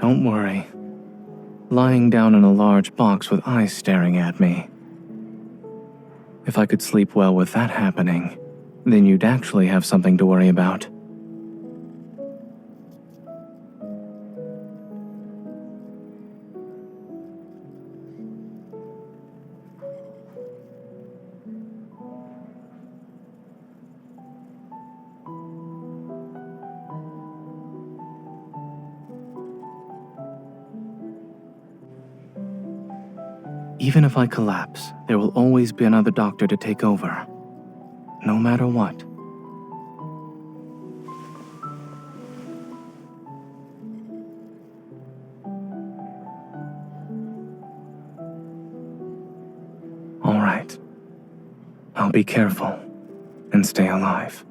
Don't worry. Lying down in a large box with eyes staring at me. If I could sleep well with that happening, then you'd actually have something to worry about. Even if I collapse, there will always be another doctor to take over. No matter what. All right. I'll be careful and stay alive.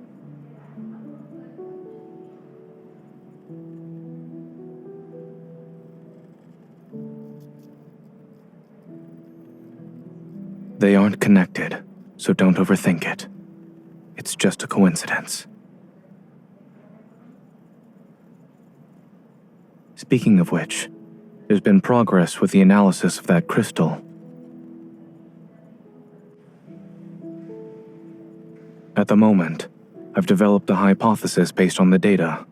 They aren't connected, so don't overthink it. It's just a coincidence. Speaking of which, there's been progress with the analysis of that crystal. At the moment, I've developed a hypothesis based on the data.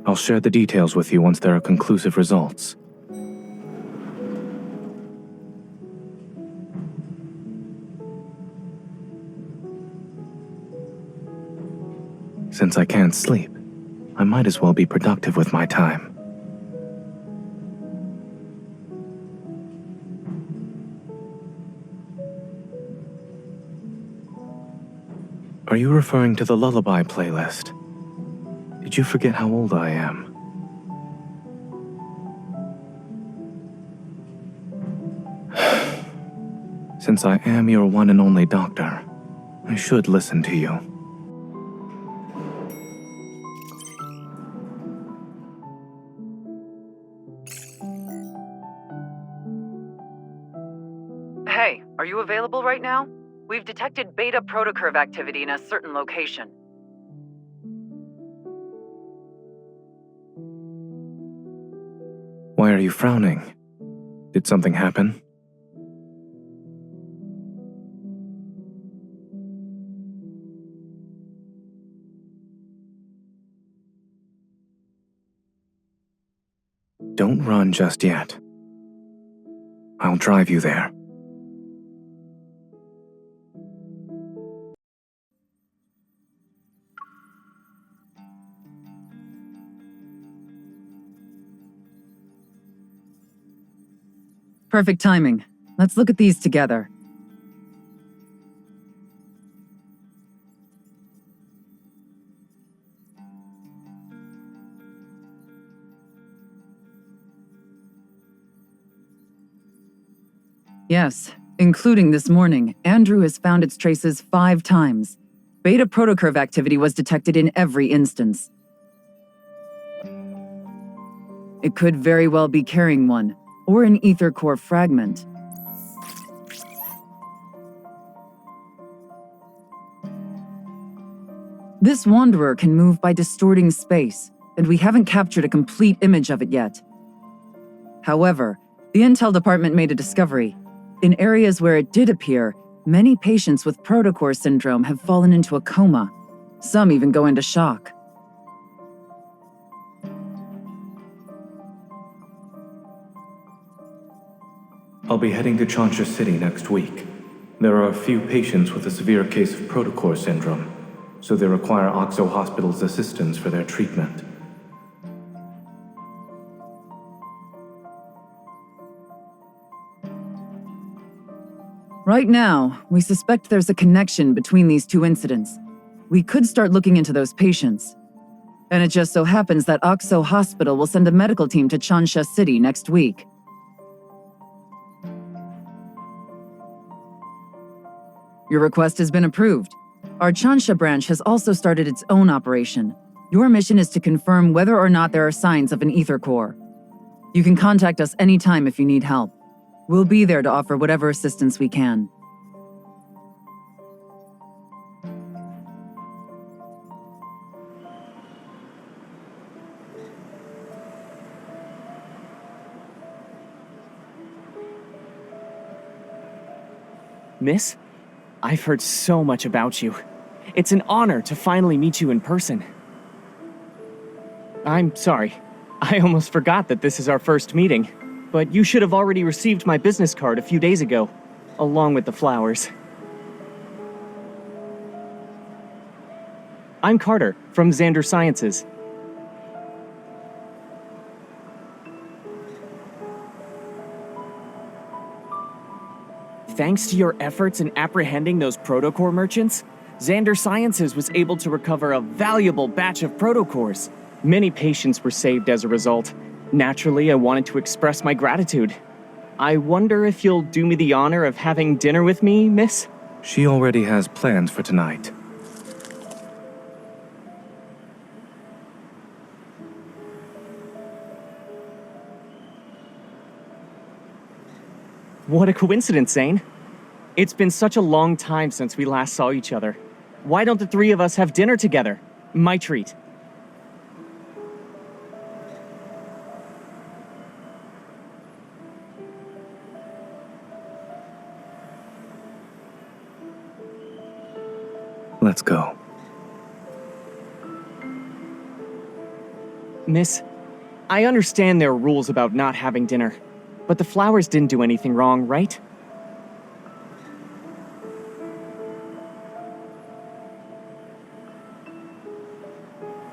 I'll share the details with you once there are conclusive results. Since I can't sleep, I might as well be productive with my time. Are you referring to the lullaby playlist? Did you forget how old I am? Since I am your one and only doctor, I should listen to you. Hey, are you available right now? We've detected beta protocurve activity in a certain location. Why are you frowning? Did something happen? Don't run just yet. I'll drive you there. Perfect timing. Let's look at these together. Yes, including this morning, Andrew has found its traces 5 times. Beta protocurve activity was detected in every instance. It could very well be carrying one, or an ether core fragment. This wanderer can move by distorting space, and we haven't captured a complete image of it yet. However, the Intel department made a discovery. In areas where it did appear, many patients with protocore syndrome have fallen into a coma. Some even go into shock. I'll be heading to Chona City next week. There are a few patients with a severe case of protocore syndrome, so they require OXO Hospital's assistance for their treatment. Right now, we suspect there's a connection between these 2 incidents. We could start looking into those patients. And it just so happens that OXO Hospital will send a medical team to Chona City next week. Your request has been approved. Our Chona branch has also started its own operation. Your mission is to confirm whether or not there are signs of an ether core. You can contact us anytime if you need help. We'll be there to offer whatever assistance we can. Miss, I've heard so much about you. It's an honor to finally meet you in person. I'm sorry. I almost forgot that this is our first meeting, but you should have already received my business card a few days ago, along with the flowers. I'm Carter, from Xander Sciences. Thanks to your efforts in apprehending those protocore merchants, Xander Sciences was able to recover a valuable batch of protocores. Many patients were saved as a result. Naturally, I wanted to express my gratitude. I wonder if you'll do me the honor of having dinner with me, miss? She already has plans for tonight. What a coincidence, Zane. It's been such a long time since we last saw each other. Why don't the three of us have dinner together? My treat. Let's go. Miss, I understand there are rules about not having dinner, but the flowers didn't do anything wrong, right?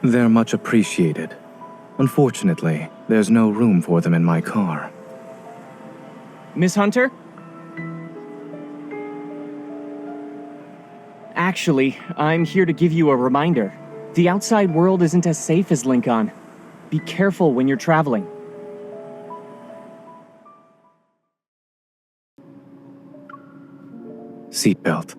They're much appreciated. Unfortunately, there's no room for them in my car. Miss Hunter? Actually, I'm here to give you a reminder. The outside world isn't as safe as Lincoln. Be careful when you're traveling. Seatbelt.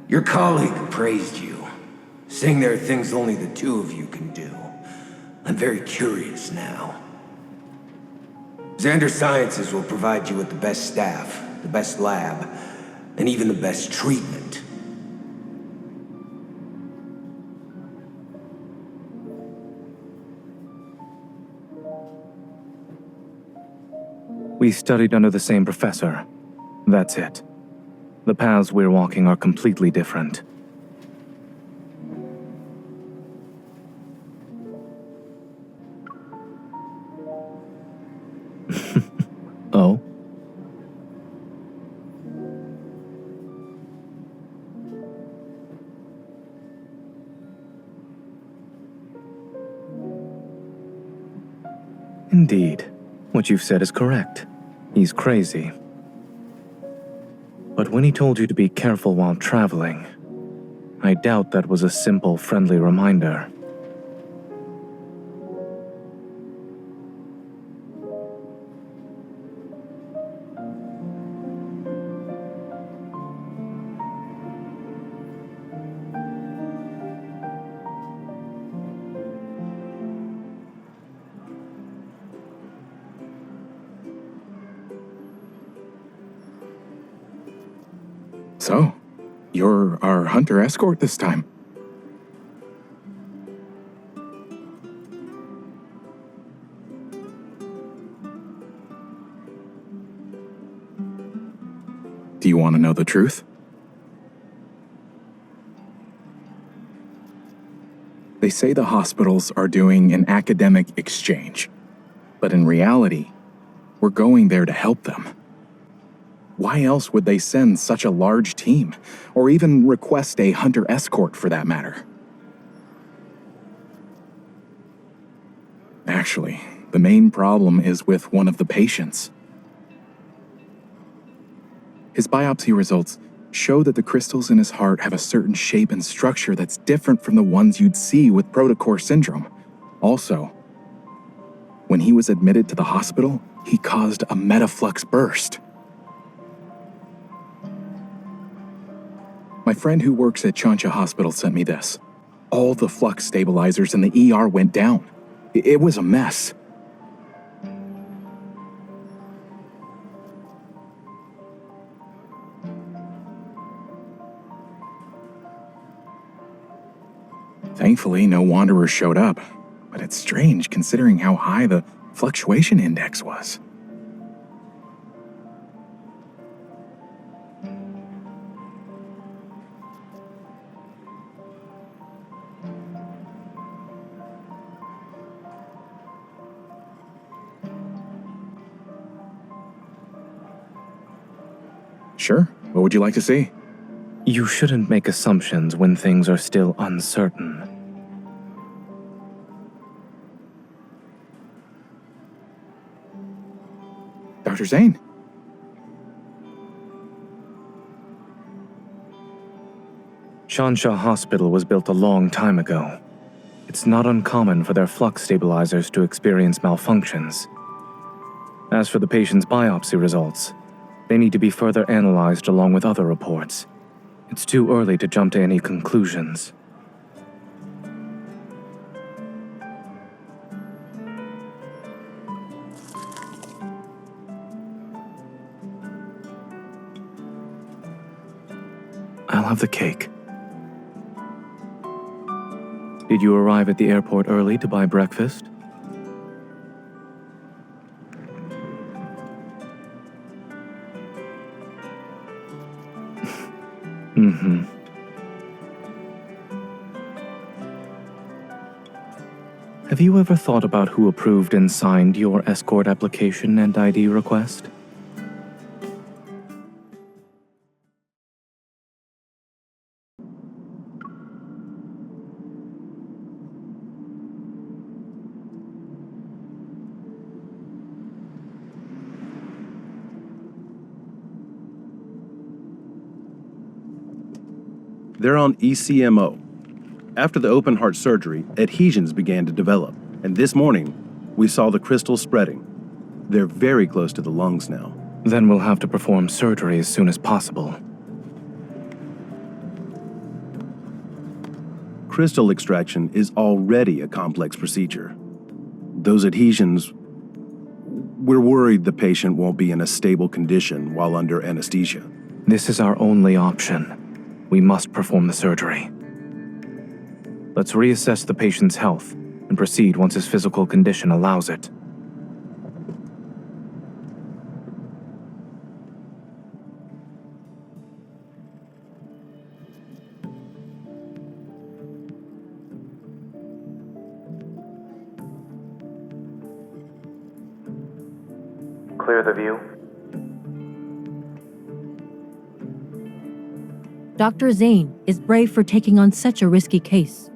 Your colleague praised you, saying there are things only the two of you can do. I'm very curious now. Xander Sciences will provide you with the best staff, the best lab, and even the best treatment. We studied under the same professor. That's it. The paths we're walking are completely different. Oh? Indeed. What you've said is correct. He's crazy. But when he told you to be careful while traveling, I doubt that was a simple, friendly reminder. So, you're our hunter escort this time. Do you want to know the truth? They say the hospitals are doing an academic exchange, but in reality, we're going there to help them. Why else would they send such a large team, or even request a hunter escort for that matter? Actually, the main problem is with one of the patients. His biopsy results show that the crystals in his heart have a certain shape and structure that's different from the ones you'd see with protocore syndrome. Also, when he was admitted to the hospital, he caused a metaflux burst. My friend who works at Chona Hospital sent me this. All the flux stabilizers in the ER went down. It was a mess. Thankfully, no wanderers showed up, but it's strange considering how high the fluctuation index was. Sure. What would you like to see? You shouldn't make assumptions when things are still uncertain. Dr. Zane? Shansha Hospital was built a long time ago. It's not uncommon for their flux stabilizers to experience malfunctions. As for the patient's biopsy results, they need to be further analyzed along with other reports. It's too early to jump to any conclusions. I'll have the cake. Did you arrive at the airport early to buy breakfast? Mm-hmm. Have you ever thought about who approved and signed your escort application and ID request? They're on ECMO. After the open heart surgery, adhesions began to develop, and this morning, we saw the crystals spreading. They're very close to the lungs now. Then we'll have to perform surgery as soon as possible. Crystal extraction is already a complex procedure. Those adhesions, we're worried the patient won't be in a stable condition while under anesthesia. This is our only option. We must perform the surgery. Let's reassess the patient's health and proceed once his physical condition allows it. Clear the view. Dr. Zane is brave for taking on such a risky case.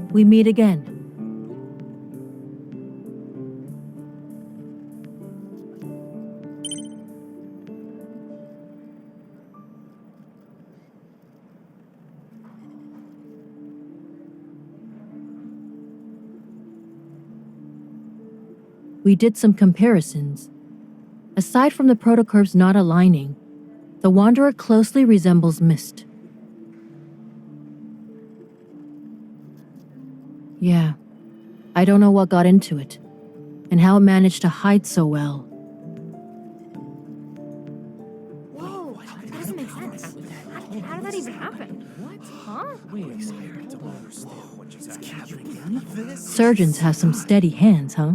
We meet again. We did some comparisons. Aside from the protocurves not aligning, the Wanderer closely resembles Mist. Yeah, I don't know what got into it, and how it managed to hide so well. Whoa, that doesn't make sense. How did that even happen? What? Huh? Surgeons have some steady hands, huh?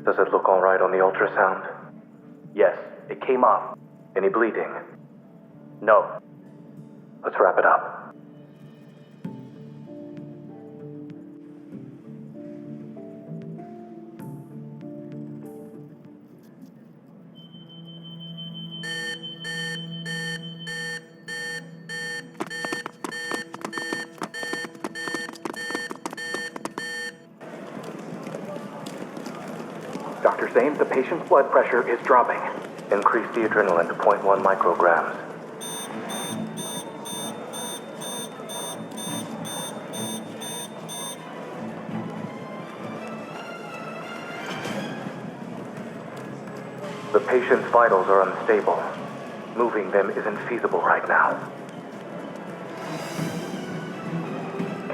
Does it look all right on the ultrasound? Yes, it came off. Any bleeding? No. Let's wrap it up. Dr. Zane, the patient's blood pressure is dropping. Increase the adrenaline to 0.1 micrograms. The patient's vitals are unstable. Moving them isn't feasible right now.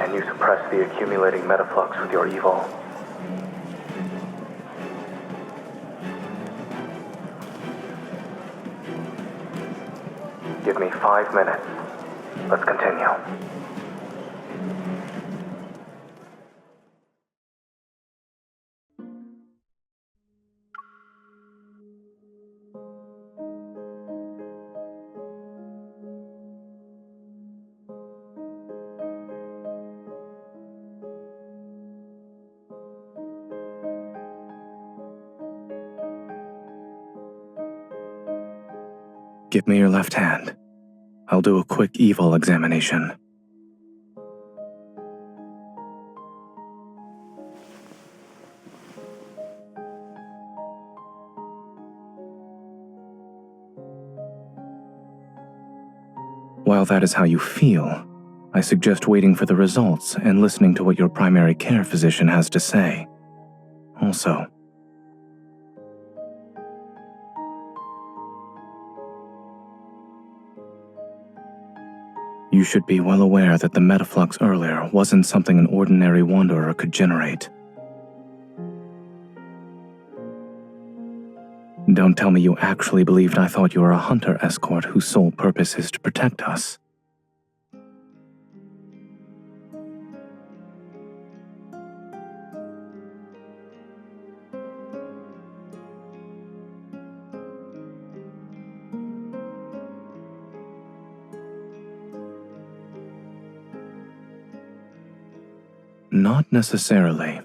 Can you suppress the accumulating metaflux with your evil? Give me 5 minutes. Let's continue. Give me your left hand. I'll do a quick evil examination. While that is how you feel, I suggest waiting for the results and listening to what your primary care physician has to say. Also, you should be well aware that the metaflux earlier wasn't something an ordinary wanderer could generate. Don't tell me you actually believed I thought you were a hunter escort whose sole purpose is to protect us. Not necessarily.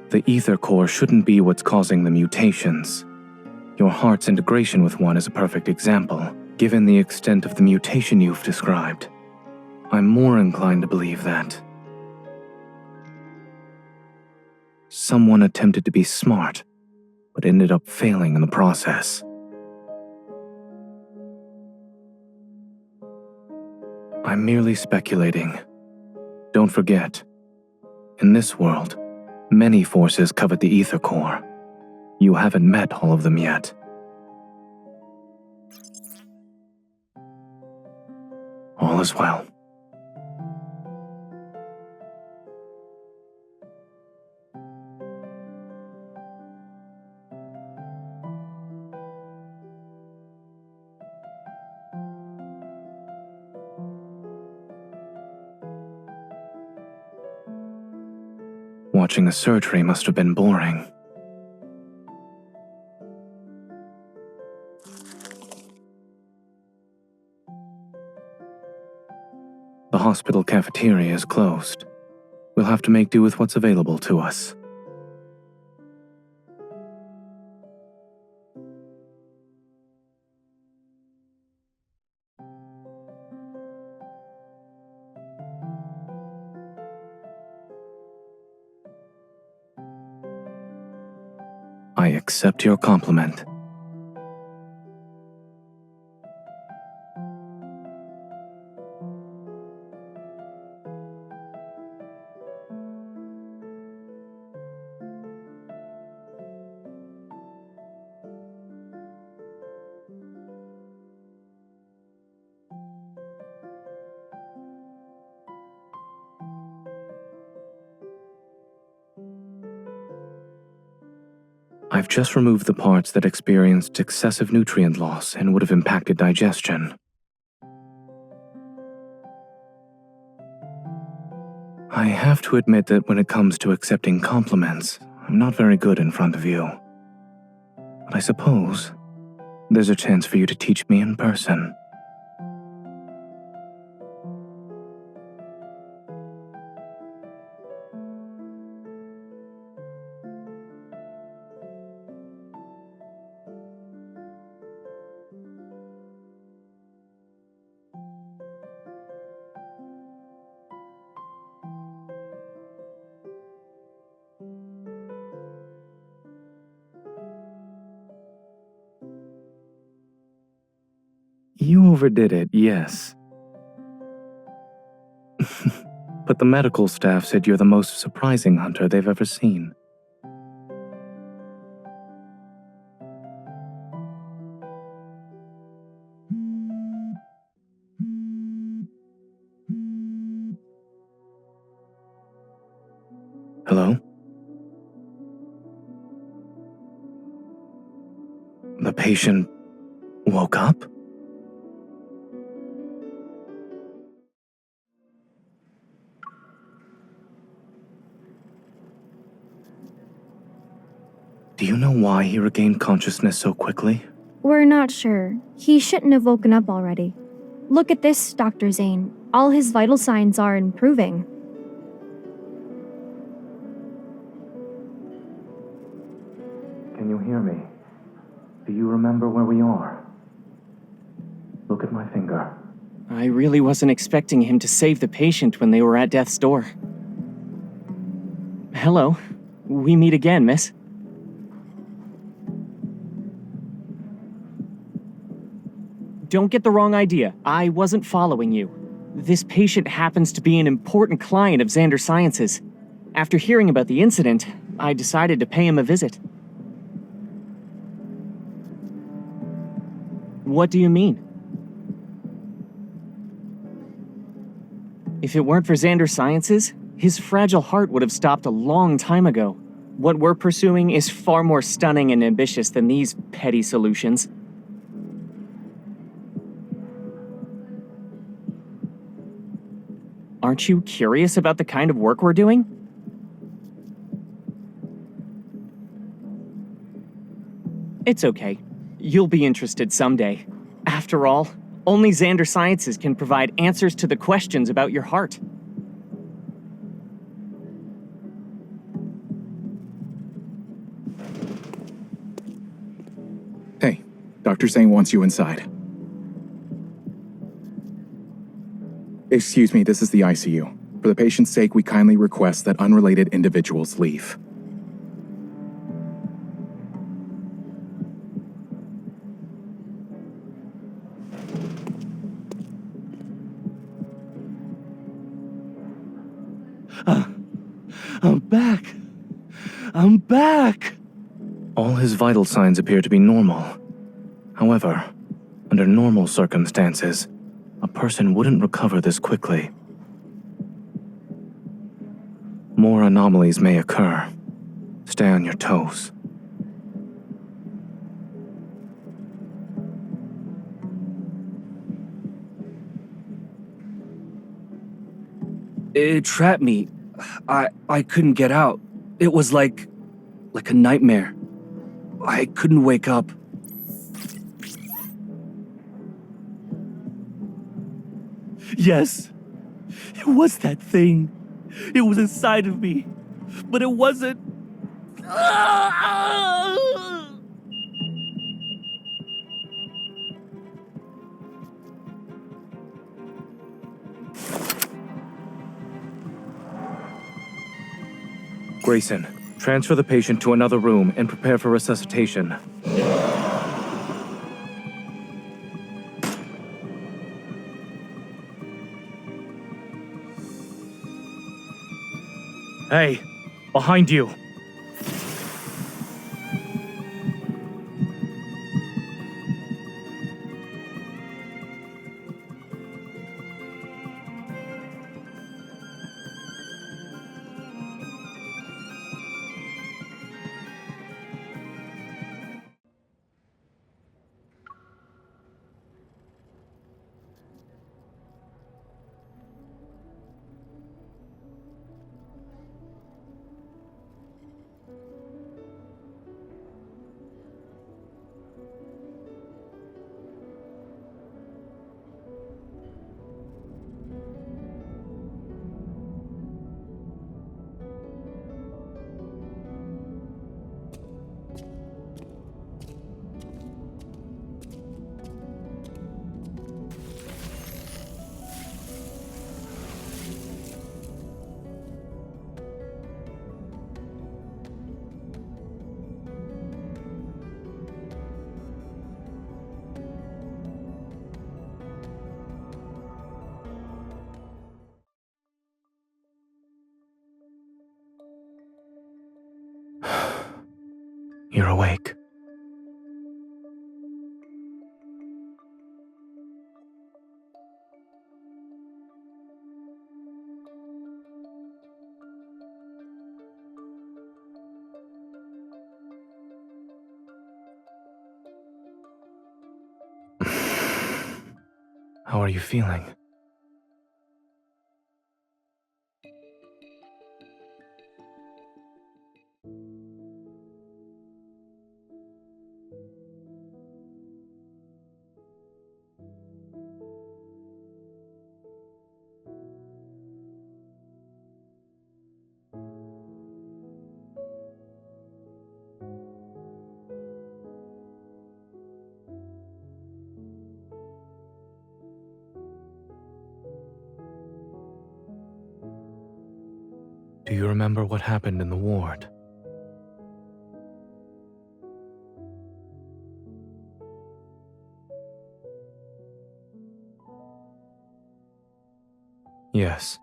The ether core shouldn't be what's causing the mutations. Your heart's integration with one is a perfect example, given the extent of the mutation you've described. I'm more inclined to believe that someone attempted to be smart, but ended up failing in the process. I'm merely speculating. Don't forget, in this world, many forces covet the ether core. You haven't met all of them yet. All is well. Watching a surgery must have been boring. The hospital cafeteria is closed. We'll have to make do with what's available to us. I accept your compliment. I've just removed the parts that experienced excessive nutrient loss and would have impacted digestion. I have to admit that when it comes to accepting compliments, I'm not very good in front of you. But I suppose there's a chance for you to teach me in person. You overdid it, yes. But the medical staff said you're the most surprising hunter they've ever seen. Hello? The patient woke up? Do you know why he regained consciousness so quickly? We're not sure. He shouldn't have woken up already. Look at this, Dr. Zane. All his vital signs are improving. Can you hear me? Do you remember where we are? Look at my finger. I really wasn't expecting him to save the patient when they were at death's door. Hello. We meet again, miss. Don't get the wrong idea. I wasn't following you. This patient happens to be an important client of Xander Sciences. After hearing about the incident, I decided to pay him a visit. What do you mean? If it weren't for Xander Sciences, his fragile heart would have stopped a long time ago. What we're pursuing is far more stunning and ambitious than these petty solutions. Aren't you curious about the kind of work we're doing? It's okay. You'll be interested someday. After all, only Xander Sciences can provide answers to the questions about your heart. Hey, Dr. Zane wants you inside. Excuse me, this is the ICU. For the patient's sake, we kindly request that unrelated individuals leave. I'm back. I'm back. All his vital signs appear to be normal. However, under normal circumstances, a person wouldn't recover this quickly. More anomalies may occur. Stay on your toes. It trapped me. I couldn't get out. It was like a nightmare. I couldn't wake up. Yes, it was that thing. It was inside of me, but it wasn't. Grayson, transfer the patient to another room and prepare for resuscitation. Hey, behind you. You're awake. How are you feeling? Do you remember what happened in the ward? Yes.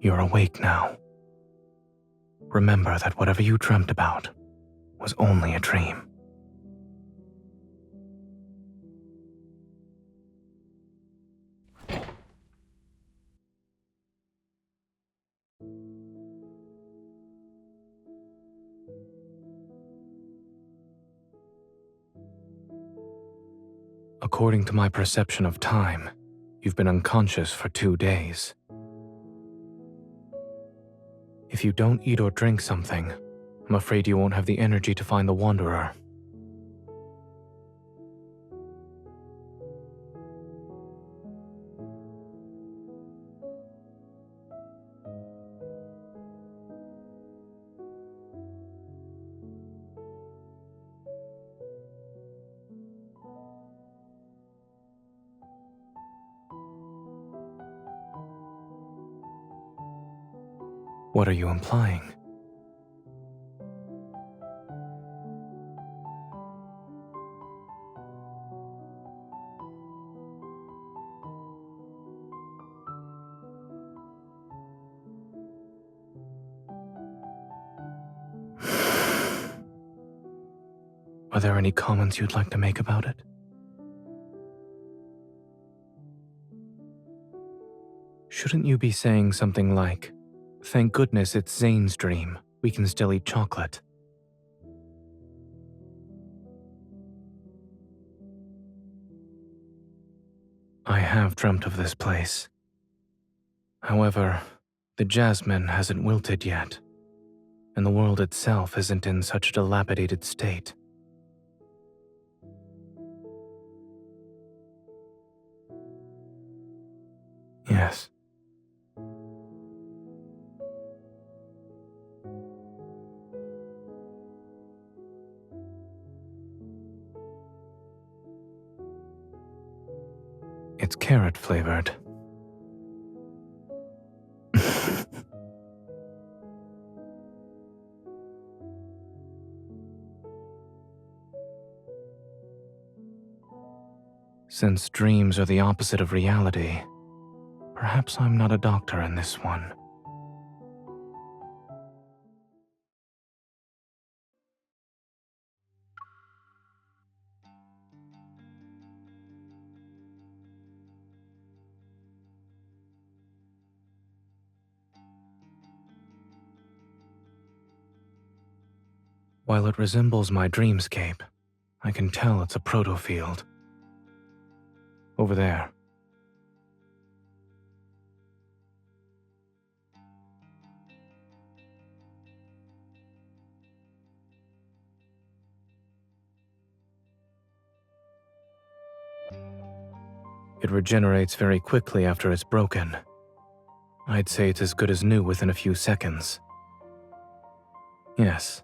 You're awake now. Remember that whatever you dreamt about was only a dream. According to my perception of time, you've been unconscious for 2 days. If you don't eat or drink something, I'm afraid you won't have the energy to find the Wanderer. What are you implying? Are there any comments you'd like to make about it? Shouldn't you be saying something like, "Thank goodness it's Zane's dream. We can still eat chocolate." I have dreamt of this place. However, the jasmine hasn't wilted yet, and the world itself isn't in such a dilapidated state. Yes. It's carrot flavored. Since dreams are the opposite of reality, perhaps I'm not a doctor in this one. While it resembles my dreamscape, I can tell it's a Protofield. Over there. It regenerates very quickly after it's broken. I'd say it's as good as new within a few seconds. Yes,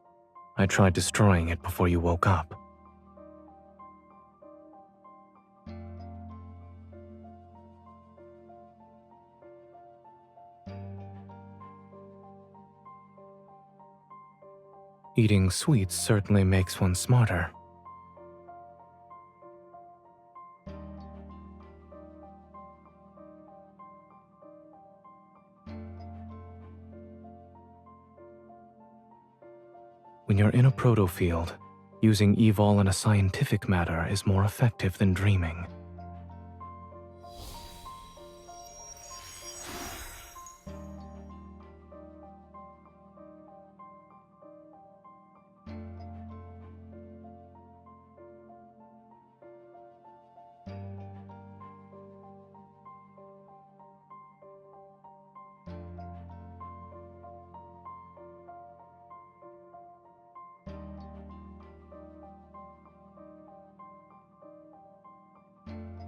I tried destroying it before you woke up. Eating sweets certainly makes one smarter. When you're in a protofield, using evol in a scientific matter is more effective than dreaming.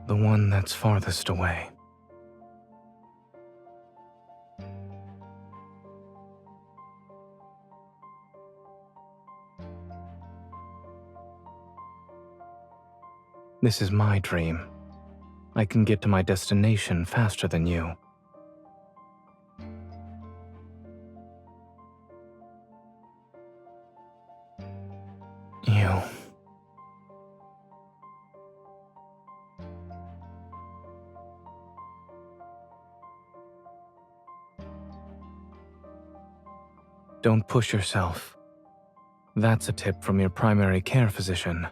The one that's farthest away. This is my dream. I can get to my destination faster than you. You. Don't push yourself. That's a tip from your primary care physician.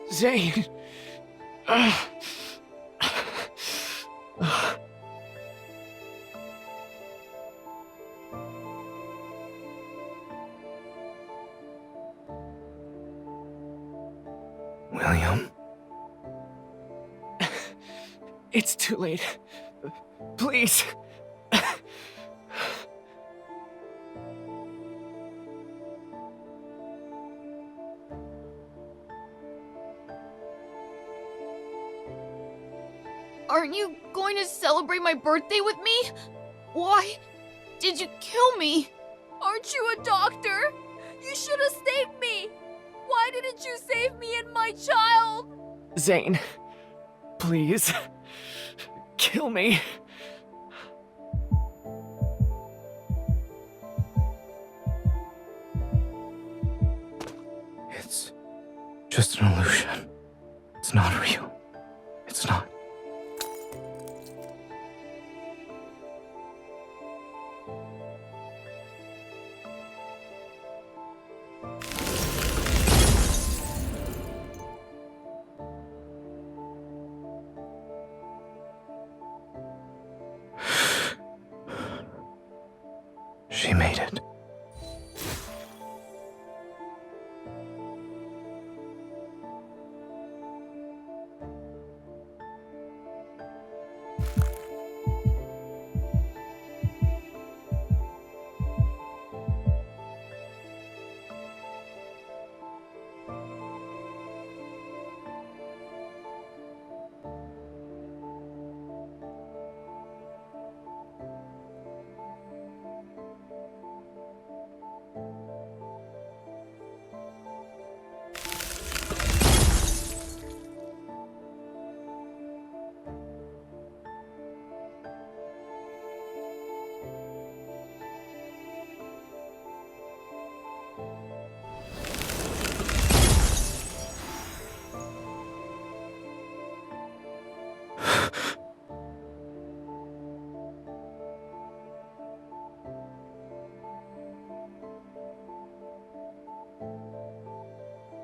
Zane! William? It's too late. Please. Aren't you going to celebrate my birthday with me? Why did you kill me? Aren't you a doctor? You should have saved me! Why didn't you save me and my child? Zane, please. Kill me. It's just an illusion. It's not real. It's not. She made it.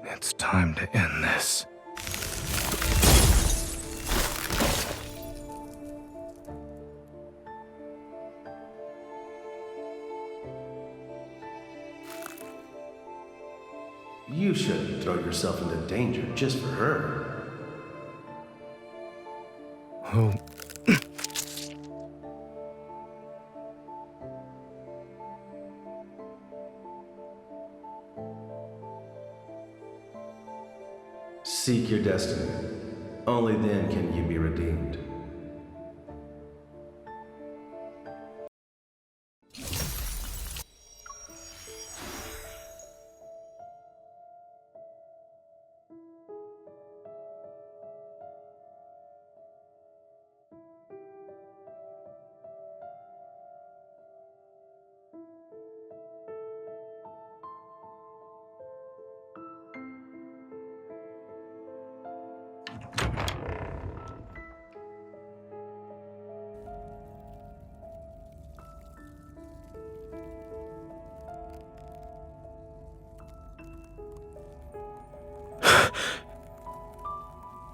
It's time to end this. You shouldn't throw yourself into danger just for her. Who? Seek your destiny. Only then can you be redeemed.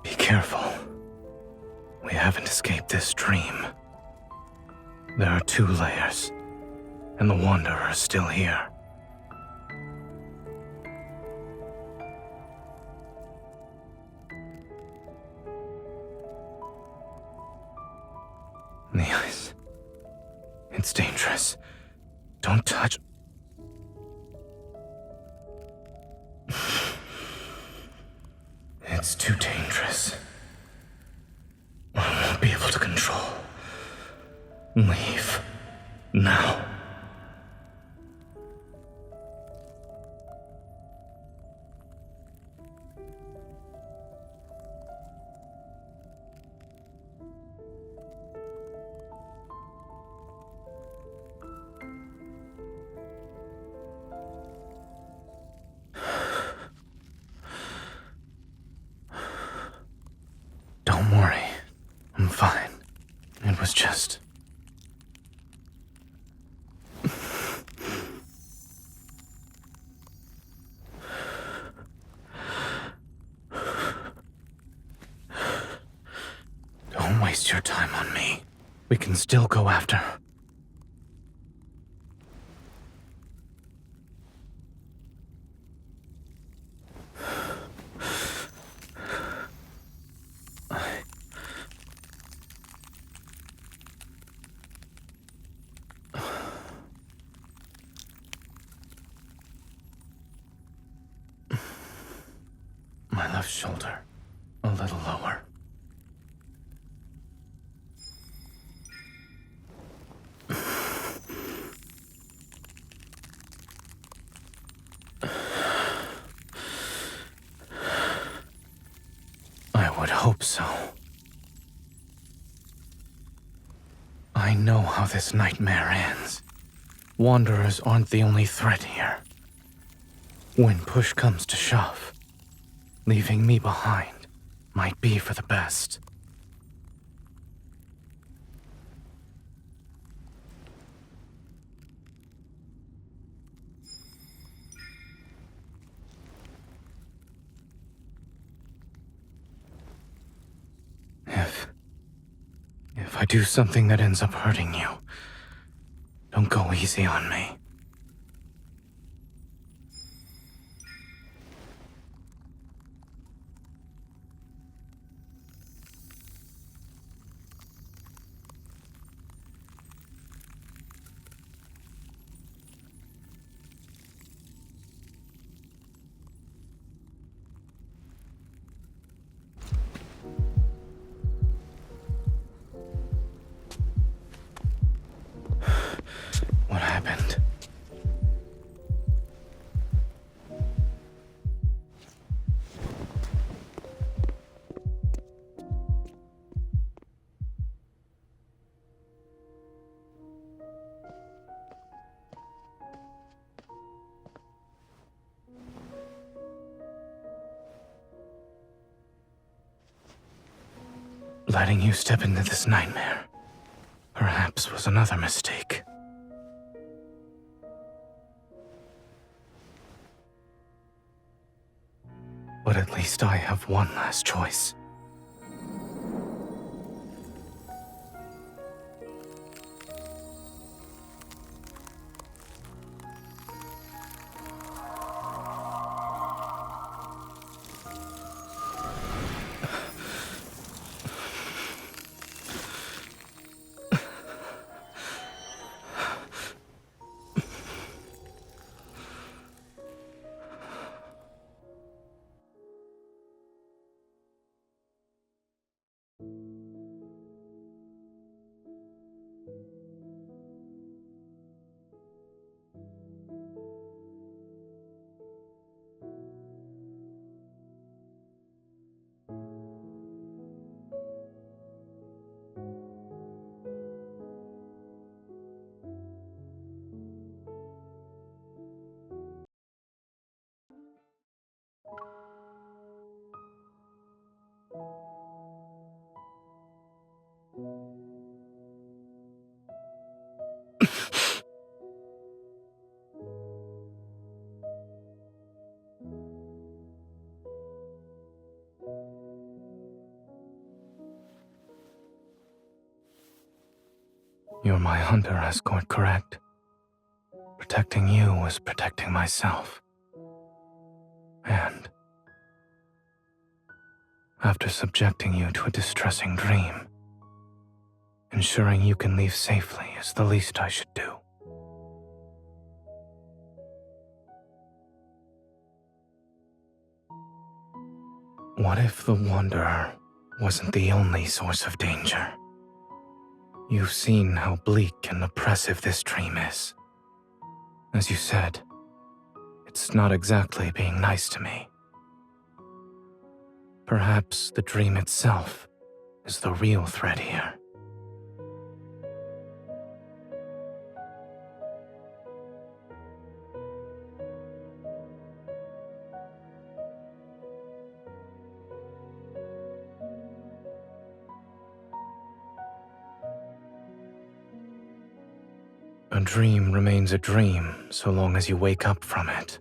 Be careful. We haven't escaped this dream. There are 2 layers, and the Wanderer is still here. The ice. It's dangerous. Don't touch. It's too dangerous. I won't be able to control. Leave. Now. Don't worry. I'm fine. It was just... Don't waste your time on me. We can still go after... My left shoulder, a little lower. I would hope so. I know how this nightmare ends. Wanderers aren't the only threat here. When push comes to shove, leaving me behind might be for the best. If I do something that ends up hurting you, don't go easy on me. What happened? Letting you step into this nightmare, perhaps, was another mistake. But at least I have one last choice. You're my hunter escort, correct? Protecting you was protecting myself. And after subjecting you to a distressing dream, ensuring you can leave safely is the least I should do. What if the Wanderer wasn't the only source of danger? You've seen how bleak and oppressive this dream is. As you said, it's not exactly being nice to me. Perhaps the dream itself is the real threat here. A dream remains a dream so long as you wake up from it.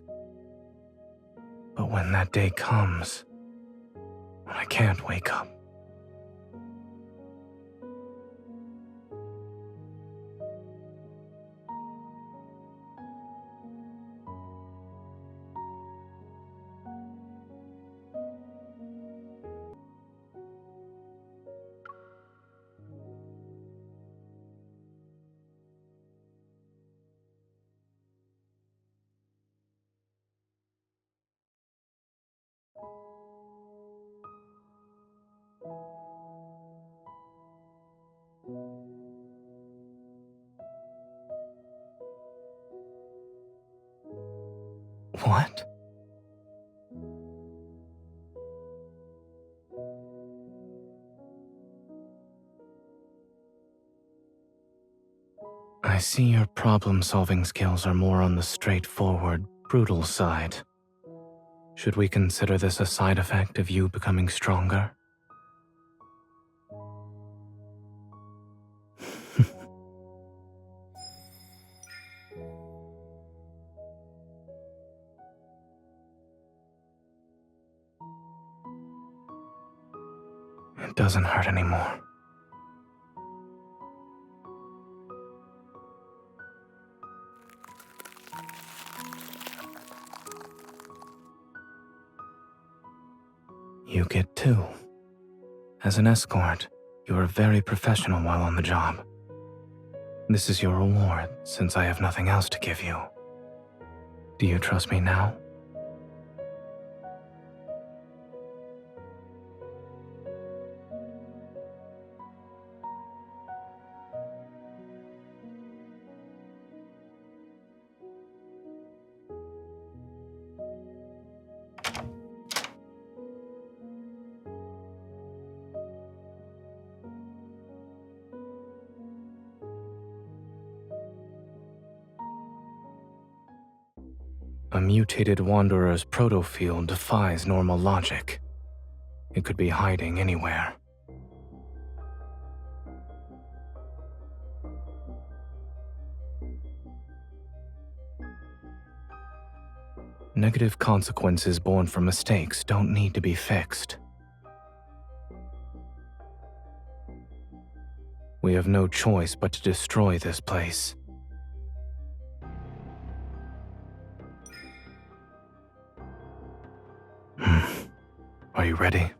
But when that day comes, when I can't wake up, what? I see your problem-solving skills are more on the straightforward, brutal side. Should we consider this a side effect of you becoming stronger? It doesn't hurt anymore. You get two. As an escort, you are very professional while on the job. This is your reward, since I have nothing else to give you. Do you trust me now? A mutated Wanderer's Protofield defies normal logic. It could be hiding anywhere. Negative consequences born from mistakes don't need to be fixed. We have no choice but to destroy this place. Are you ready?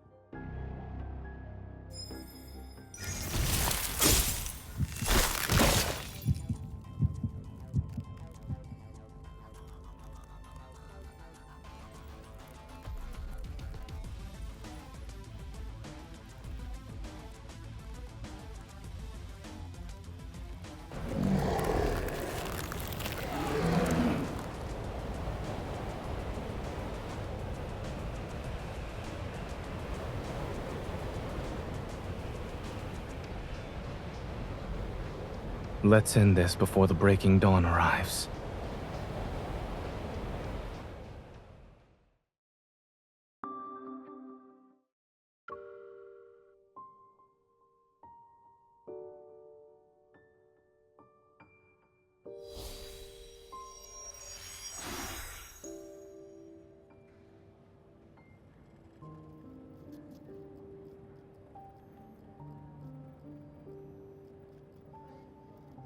Let's end this before the breaking dawn arrives.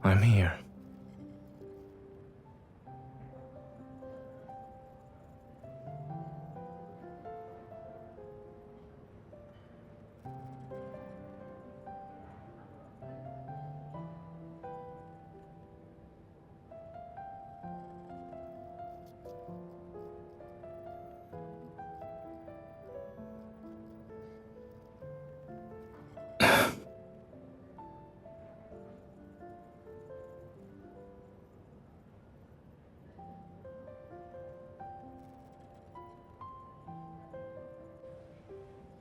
I'm here.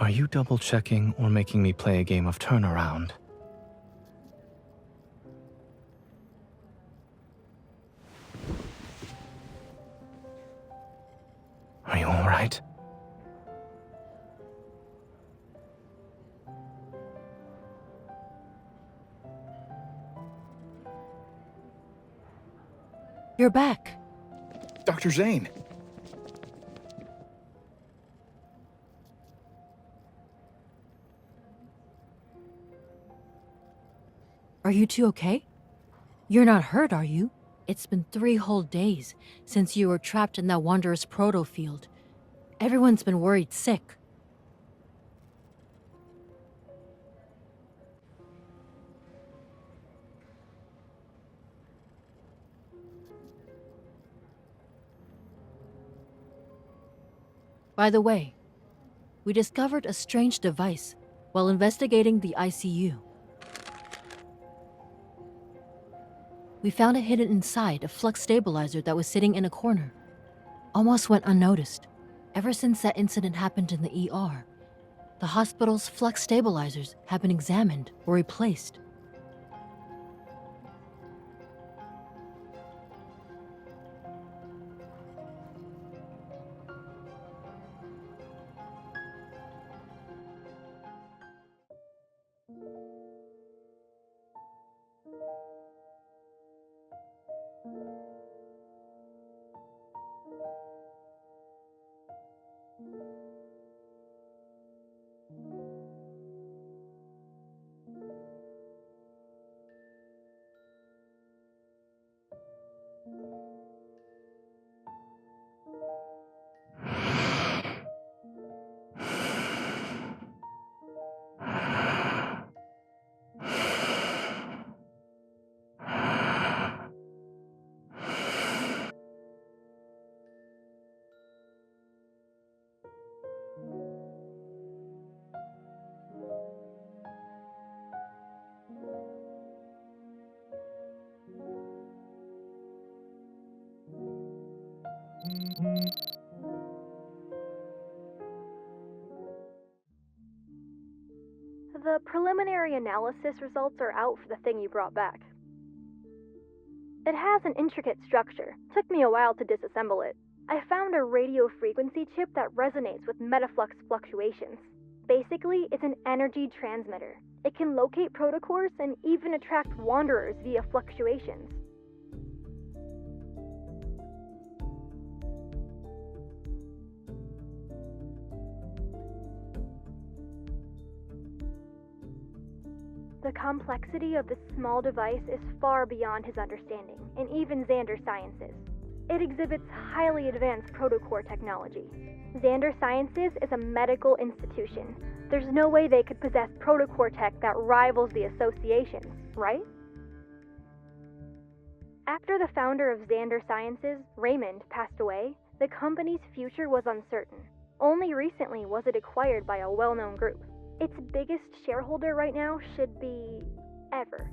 Are you double-checking or making me play a game of turnaround? Are you all right? You're back. Dr. Zane! Are you two okay? You're not hurt, are you? It's been 3 whole days since you were trapped in that Wanderer's Protofield. Everyone's been worried sick. By the way, we discovered a strange device while investigating the ICU. We found it hidden inside a flux stabilizer that was sitting in a corner. Almost went unnoticed. Ever since that incident happened in the ER, the hospital's flux stabilizers have been examined or replaced. The preliminary analysis results are out for the thing you brought back. It has an intricate structure. Took me a while to disassemble it. I found a radio frequency chip that resonates with metaflux fluctuations. Basically, it's an energy transmitter. It can locate protocores and even attract wanderers via fluctuations. The complexity of this small device is far beyond his understanding, and even Xander Sciences. It exhibits highly advanced protocore technology. Xander Sciences is a medical institution. There's no way they could possess protocore tech that rivals the association's, right? After the founder of Xander Sciences, Raymond, passed away, the company's future was uncertain. Only recently was it acquired by a well-known group. Its biggest shareholder right now should be Ever.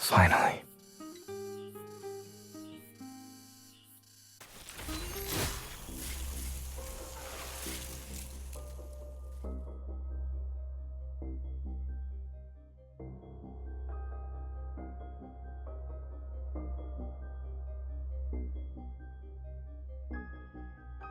Finally.